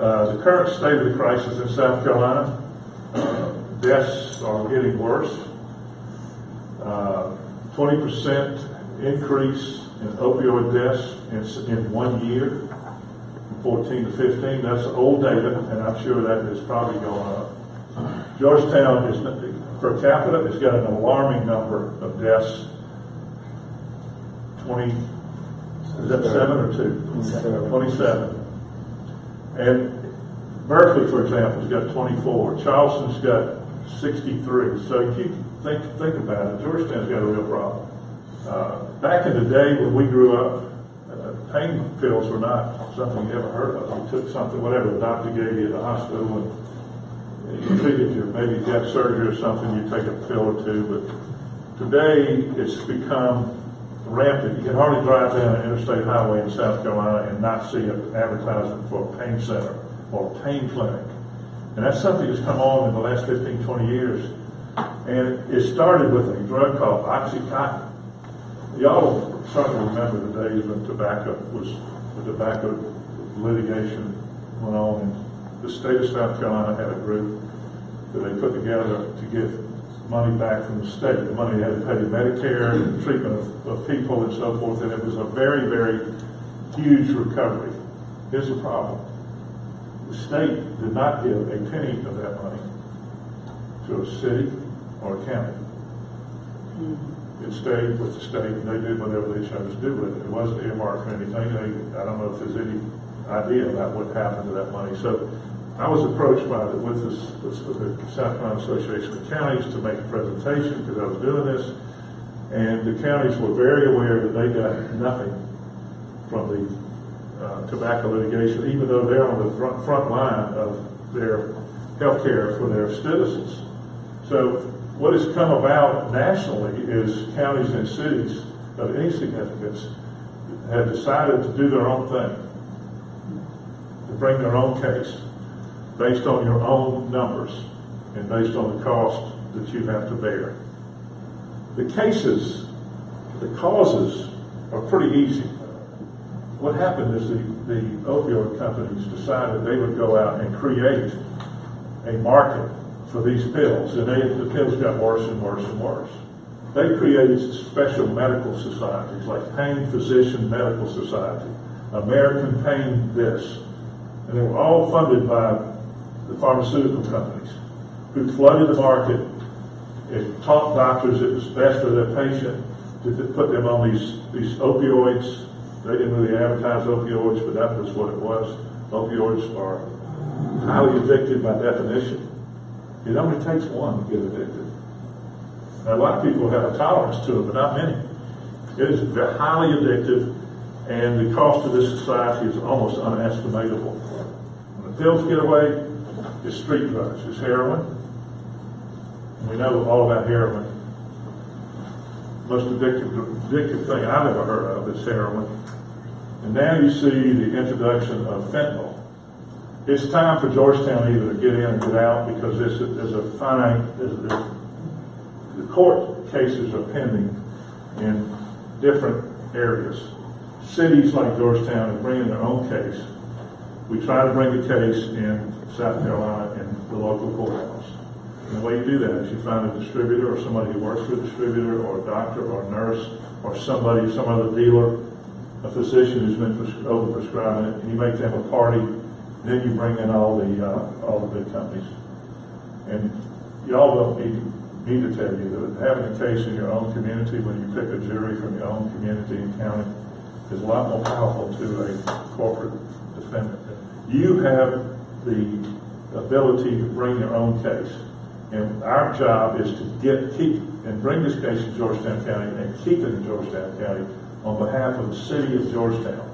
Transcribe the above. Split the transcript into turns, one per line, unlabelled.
The current state of the crisis in South Carolina, deaths are getting worse. 20% increase in opioid deaths in 1 year, from 14 to 15. That's old data, and I'm sure that is probably going up. Georgetown is, per capita, has got an alarming number of deaths. 20, is that 7 or 2? 27. And Berkeley, for example, has got 24. Charleston's got 63. So you think about it. Georgetown's got a real problem. Back in the day when we grew up, pain pills were not something you ever heard of. You took something, whatever the doctor gave you at the hospital, and you treated you. Maybe you got surgery or something, you take a pill or two. But today it's become rampant. You can hardly drive down an interstate highway in South Carolina and not see an advertisement for a pain center or a pain clinic. And that's something that's come on in the last 15, 20 years. And it started with a drug called Oxycontin. Y'all certainly remember the days when the tobacco litigation went on, and the state of South Carolina had a group that they put together to get money back from the state. The money they had to pay Medicare and treatment of people and so forth, and it was a very, very huge recovery. Here's the problem. The state did not give a penny of that money to a city or a county. It stayed with the state, and they did whatever they chose to do with it. It wasn't earmarked for anything. I don't know if there's any idea about what happened to that money. So I was approached with the South Carolina Association of Counties to make a presentation because I was doing this, and the counties were very aware that they got nothing from the tobacco litigation, even though they're on the front line of their health care for their citizens. So what has come about nationally is counties and cities of any significance have decided to do their own thing, to bring their own case based on your own numbers and based on the cost that you have to bear. The causes are pretty easy. What happened is the opioid companies decided they would go out and create a market for these pills, and the pills got worse and worse and worse. They created special medical societies like Pain Physician Medical Society, American Pain this, and they were all funded by the pharmaceutical companies who flooded the market and taught doctors it was best for their patient to put them on these opioids. They didn't really advertise opioids, but that was what it was. Opioids are highly addictive by definition. It only takes one to get addicted. Now, a lot of people have a tolerance to it, but not many. It is highly addictive, and the cost of this society is almost unestimable. When the pills get away, it's street drugs. It's heroin. And we know all about heroin. The most addictive thing I've ever heard of is heroin. And now you see the introduction of fentanyl. It's time for Georgetown either to get in or get out, because the court cases are pending in different areas. Cities like Georgetown are bringing their own case. We try to bring a case in South Carolina in the local courthouse. And the way you do that is you find a distributor or somebody who works for a distributor or a doctor or a nurse or some other dealer, a physician who's been over-prescribing it, and you make them a party. Then you bring in all the big companies. And y'all don't need me to tell you that having a case in your own community, when you pick a jury from your own community and county, is a lot more powerful to a corporate defendant. You have the ability to bring your own case. And our job is to keep and bring this case to Georgetown County and keep it in Georgetown County on behalf of the city of Georgetown.